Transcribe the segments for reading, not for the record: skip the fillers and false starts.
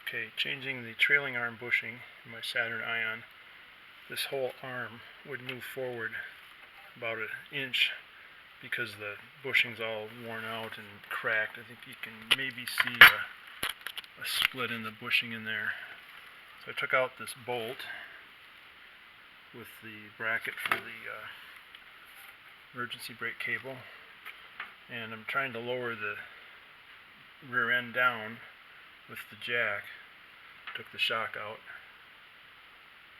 Okay, changing the trailing arm bushing in my Saturn Ion. This whole arm would move forward about an inch because the bushing's all worn out and cracked. I think you can maybe see a split in the bushing in there. So I took out this bolt with the bracket for the emergency brake cable, and I'm trying to lower the rear end down with the jack. Took the shock out,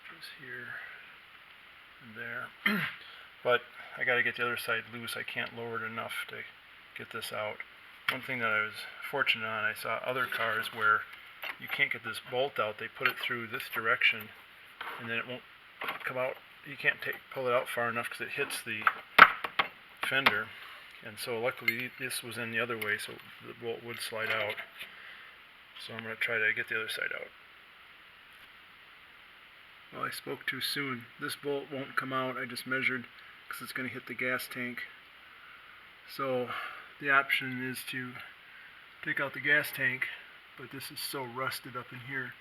which is here and there. But I got to get the other side loose. I can't lower it enough to get this out. One thing that I was fortunate on, I saw other cars where you can't get this bolt out. They put it through this direction and then it won't come out. You can't pull it out far enough because it hits the fender. And so luckily this was in the other way, so the bolt would slide out. So I'm going to try to get the other side out. Well, I spoke too soon. This bolt won't come out. I just measured because it's going to hit the gas tank. So the option is to take out the gas tank, but this is so rusted up in here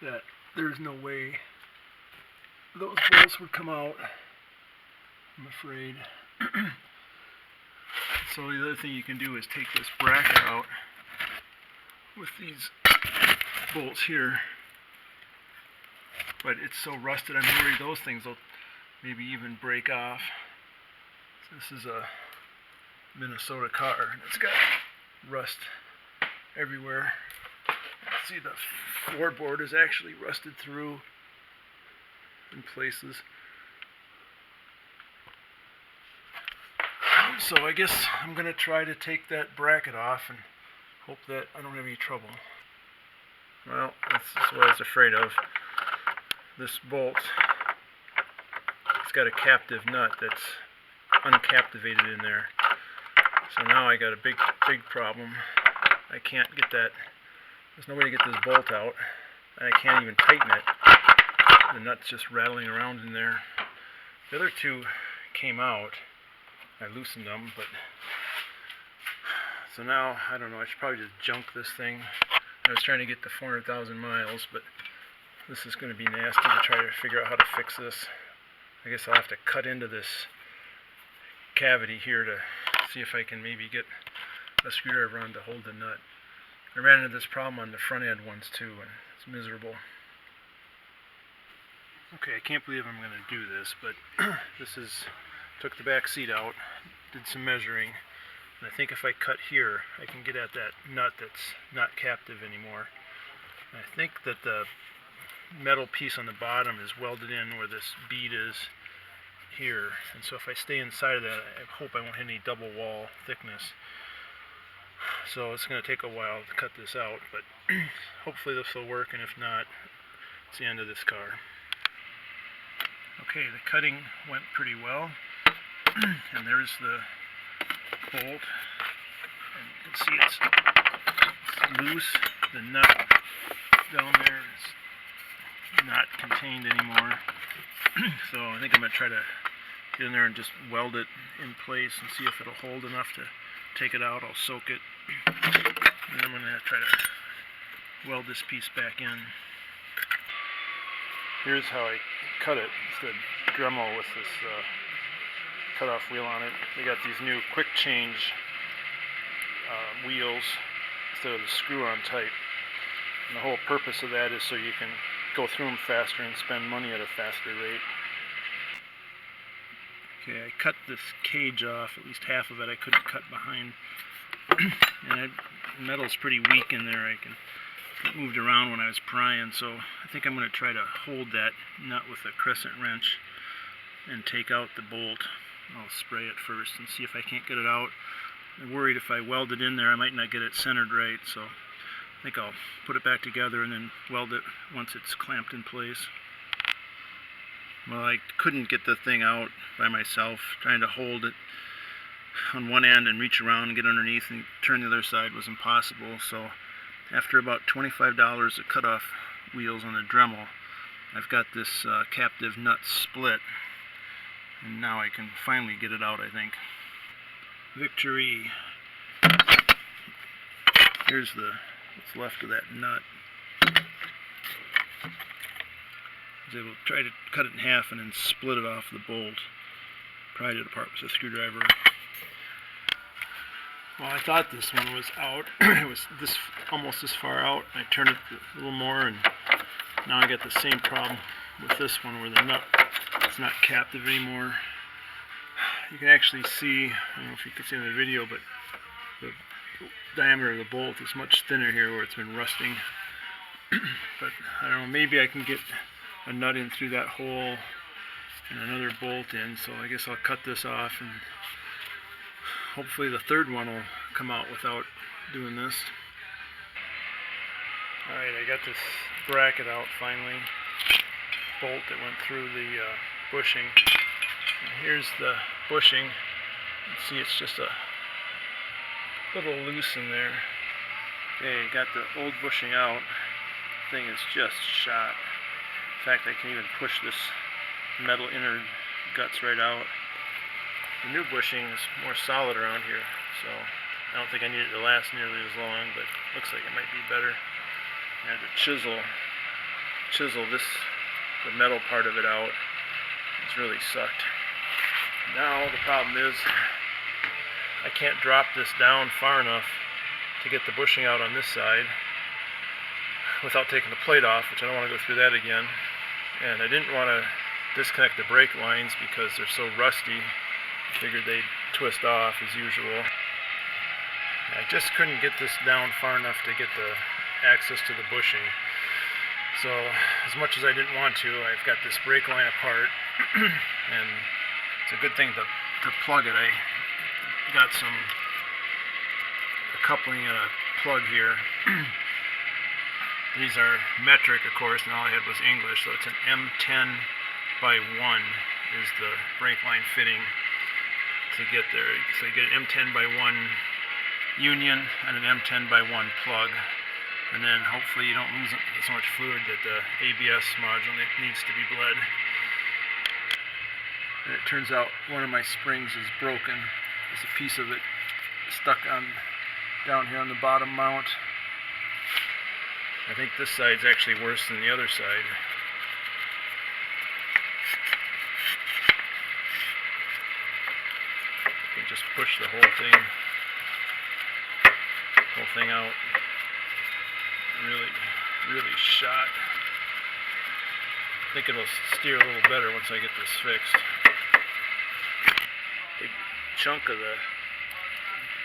that there's no way those bolts would come out, I'm afraid. So the other thing you can do is take this bracket out with these bolts here, but it's so rusted I'm worried those things will maybe even break off. So this is a Minnesota car and it's got rust everywhere. See, the floorboard is actually rusted through in places. So I guess I'm going to try to take that bracket off and hope that I don't have any trouble. Well, that's what I was afraid of. This bolt, it's got a captive nut that's uncaptivated in there. So now I got a big problem. I can't get that. There's no way to get this bolt out, and I can't even tighten it. The nut's just rattling around in there. The other two came out. I loosened them, but so now I don't know. I should probably just junk this thing. I was trying to get to 400,000 miles, but this is going to be nasty to try to figure out how to fix this. I guess I'll have to cut into this cavity here to see if I can maybe get a screwdriver on to hold the nut. I ran into this problem on the front end once too, and it's miserable. Okay, I can't believe I'm going to do this, but took the back seat out, did some measuring, and I think if I cut here, I can get at that nut that's not captive anymore. And I think that the metal piece on the bottom is welded in where this bead is here, and so if I stay inside of that, I hope I won't hit any double wall thickness. So it's going to take a while to cut this out, but hopefully this will work, and if not, it's the end of this car. Okay, the cutting went pretty well, and there's the bolt, and you can see it's loose. The nut down there is not contained anymore. So I think I'm going to try to get in there and just weld it in place and see if it'll hold enough to take it out. I'll soak it, and then I'm going to try to weld this piece back in. Here's how I cut it. It's the Dremel with this cutoff wheel on it. They got these new quick change wheels instead of the screw-on type. And the whole purpose of that is so you can go through them faster and spend money at a faster rate. Okay, I cut this cage off, at least half of it I couldn't cut behind. And the metal's pretty weak in there. It moved around when I was prying, so I think I'm going to try to hold that nut with a crescent wrench and take out the bolt. I'll spray it first and see if I can't get it out. I'm worried if I weld it in there I might not get it centered right, so I think I'll put it back together and then weld it once it's clamped in place. Well, I couldn't get the thing out by myself. Trying to hold it on one end and reach around and get underneath and turn the other side was impossible. So after about $25 of cutoff wheels on the Dremel, I've got this captive nut split, and now I can finally get it out, I think. Victory! Here's what's left of that nut. I was able to try to cut it in half and then split it off the bolt, pried it apart with a screwdriver. Well, I thought this one was out. It was almost this far out. I turned it a little more, and now I got the same problem with this one where the nut is not captive anymore. You can actually see, I don't know if you can see in the video, but the diameter of the bolt is much thinner here where it's been rusting. But I don't know, maybe I can get a nut in through that hole and another bolt in, so I guess I'll cut this off, and hopefully the third one will come out without doing this. Alright, I got this bracket out finally. Bolt that went through the bushing. And here's the bushing. You can see it's just a little loose in there. Okay, got the old bushing out. Thing is just shot. In fact, I can even push this metal inner guts right out. The new bushing is more solid around here, so I don't think I need it to last nearly as long, but looks like it might be better. I had to chisel the metal part of it out. It's really sucked. Now the problem is I can't drop this down far enough to get the bushing out on this side without taking the plate off, which I don't want to go through that again. And I didn't want to disconnect the brake lines because they're so rusty. I figured they'd twist off as usual. I just couldn't get this down far enough to get the access to the bushing. So as much as I didn't want to, I've got this brake line apart, and it's a good thing to plug it. I got a coupling and a plug here. These are metric, of course, and all I had was English, so it's an M10 by 1 is the brake line fitting to get there. So you get an M10 by 1 union and an M10 by 1 plug, and then hopefully you don't lose so much fluid that the ABS module needs to be bled. And it turns out one of my springs is broken. There's a piece of it stuck on down here on the bottom mount. I think this side's actually worse than the other side. You can just push the whole thing out. Really shot. I think it'll steer a little better once I get this fixed. Big chunk of the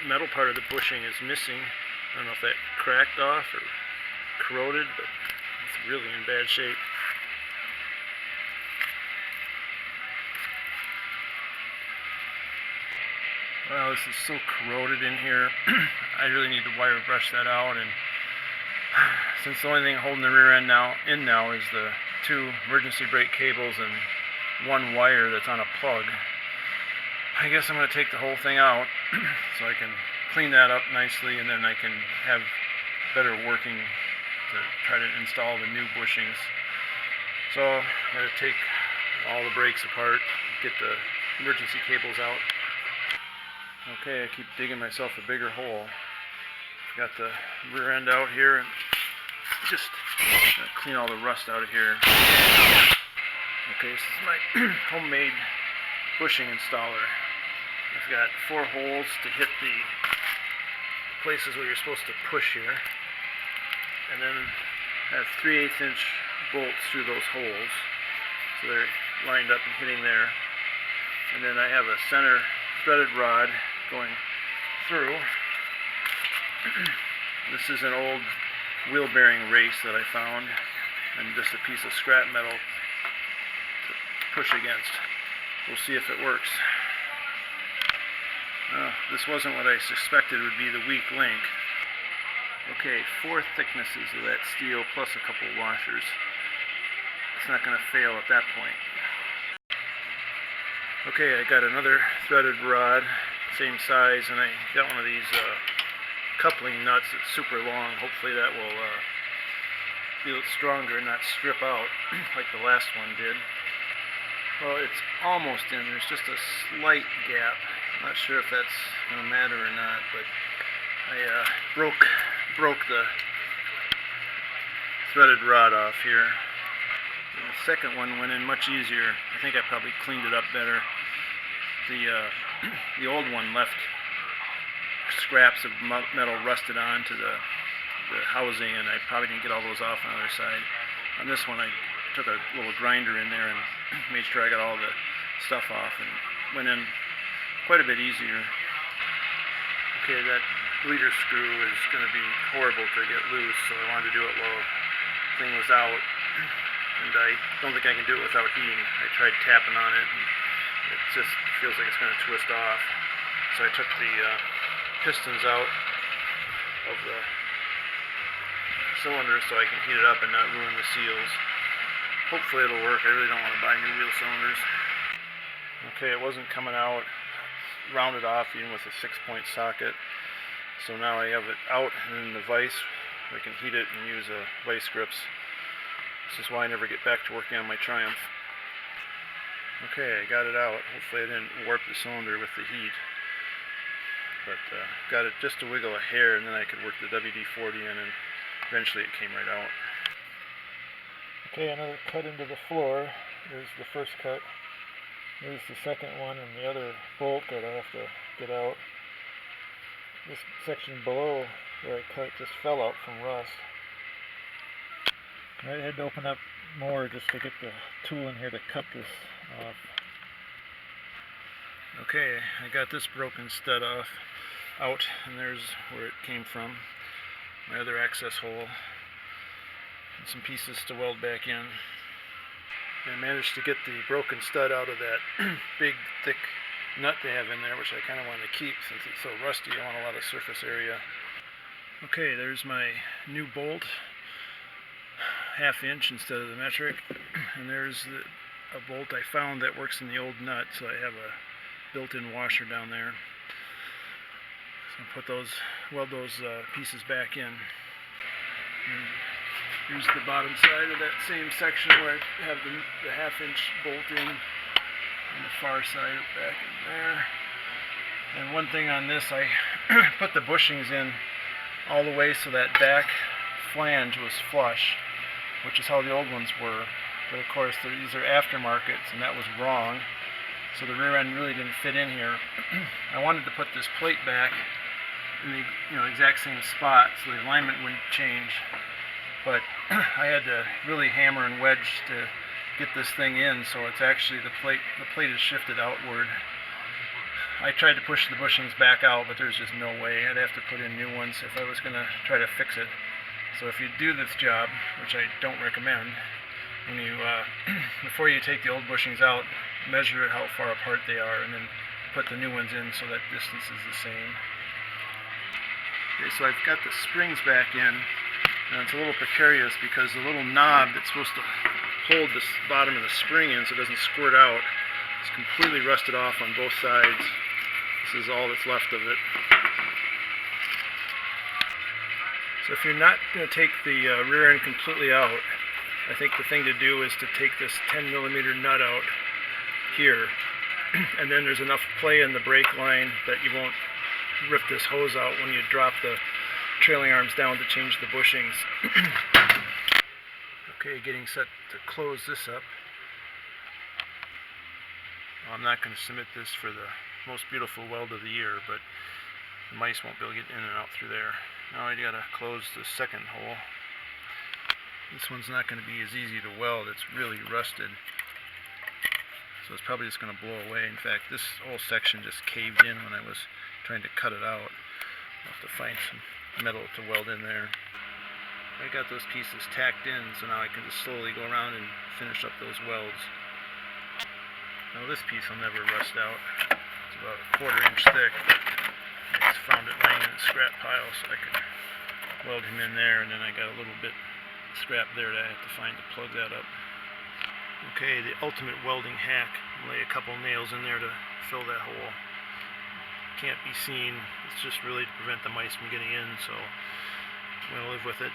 metal part of the bushing is missing. I don't know if that cracked off or corroded, but it's really in bad shape. Well, this is so corroded in here. I really need to wire brush that out, and since the only thing holding the rear end now is the 2 emergency brake cables and 1 wire that's on a plug, I guess I'm going to take the whole thing out so I can clean that up nicely, and then I can have better working to try to install the new bushings. So I'm going to take all the brakes apart, get the emergency cables out. Okay, I keep digging myself a bigger hole. Got the rear end out here, and just clean all the rust out of here. Okay, this is my homemade bushing installer. I've got 4 holes to hit the places where you're supposed to push here, and then I have 3/8 inch bolts through those holes, so they're lined up and hitting there. And then I have a center threaded rod going through. This is an old wheel bearing race that I found, and just a piece of scrap metal to push against. We'll see if it works. This wasn't what I suspected would be the weak link. Okay, 4 thicknesses of that steel plus a couple washers. It's not going to fail at that point. Okay, I got another threaded rod, same size, and I got one of these coupling nuts that's super long. Hopefully that will be a little stronger and not strip out like the last one did. Well, it's almost in. There's just a slight gap. Not sure if that's going to matter or not, but I broke the threaded rod off here. The second one went in much easier. I think I probably cleaned it up better. The old one left scraps of metal rusted onto the housing, and I probably didn't get all those off on the other side. On this one, I took a little grinder in there and made sure I got all the stuff off, and went in quite a bit easier. Okay, that bleeder screw is going to be horrible to get loose, so I wanted to do it while the thing was out, and I don't think I can do it without heating. I tried tapping on it, and it just feels like it's going to twist off. So I took the pistons out of the cylinder so I can heat it up and not ruin the seals. Hopefully it'll work. I really don't want to buy new wheel cylinders. Okay, it wasn't coming out. Rounded off even with a 6-point socket. So now I have it out and in the vise. I can heat it and use vice grips. This is why I never get back to working on my Triumph. Okay, I got it out. Hopefully I didn't warp the cylinder with the heat. But got it just to wiggle a hair, and then I could work the WD-40 in, and eventually it came right out. Okay, another cut into the floor. There's the first cut. Here's the second one, and the other bolt that I have to get out. This section below where I cut just fell out from rust. I had to open up more just to get the tool in here to cut this off. Okay, I got this broken stud out, and there's where it came from. My other access hole. And some pieces to weld back in. And I managed to get the broken stud out of that big, thick nut they have in there, which I kind of want to keep since it's so rusty. I want a lot of surface area. Okay, there's my new bolt, 1/2 inch instead of the metric, and there's a bolt I found that works in the old nut, so I have a built-in washer down there. So I'll weld those pieces back in. And here's the bottom side of that same section where I have the 1/2 inch bolt in, and the far side back in there. And one thing on this, I put the bushings in all the way so that back flange was flush, which is how the old ones were. But of course these are aftermarkets, and that was wrong. So the rear end really didn't fit in here. I wanted to put this plate back in the exact same spot so the alignment wouldn't change. But I had to really hammer and wedge to get this thing in, so it's actually the plate is shifted outward. I tried to push the bushings back out, but there's just no way. I'd have to put in new ones if I was going to try to fix it. So if you do this job, which I don't recommend, when you before you take the old bushings out, measure how far apart they are, and then put the new ones in so that distance is the same. Okay, so I've got the springs back in, and it's a little precarious because the little knob that's supposed to hold the bottom of the spring in so it doesn't squirt out, it's completely rusted off on both sides. This is all that's left of it. So if you're not going to take the rear end completely out, I think the thing to do is to take this 10mm nut out here, and then there's enough play in the brake line that you won't rip this hose out when you drop the trailing arms down to change the bushings. Okay, getting set to close this up. I'm not going to submit this for the most beautiful weld of the year, but the mice won't be able to get in and out through there. Now I got to close the second hole. This one's not going to be as easy to weld. It's really rusted, so it's probably just going to blow away. In fact, this whole section just caved in when I was trying to cut it out. I'll have to find some metal to weld in there. I got those pieces tacked in, so now I can just slowly go around and finish up those welds. Now this piece will never rust out. It's about 1/4 inch thick. I just found it laying in a scrap pile, so I could weld him in there, and then I got a little bit scrap there that I have to find to plug that up. Okay, the ultimate welding hack. Lay a couple nails in there to fill that hole. Can't be seen. It's just really to prevent the mice from getting in, so I'm going to live with it.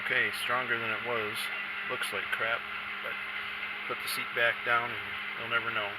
Okay, stronger than it was. Looks like crap, but put the seat back down and you'll never know.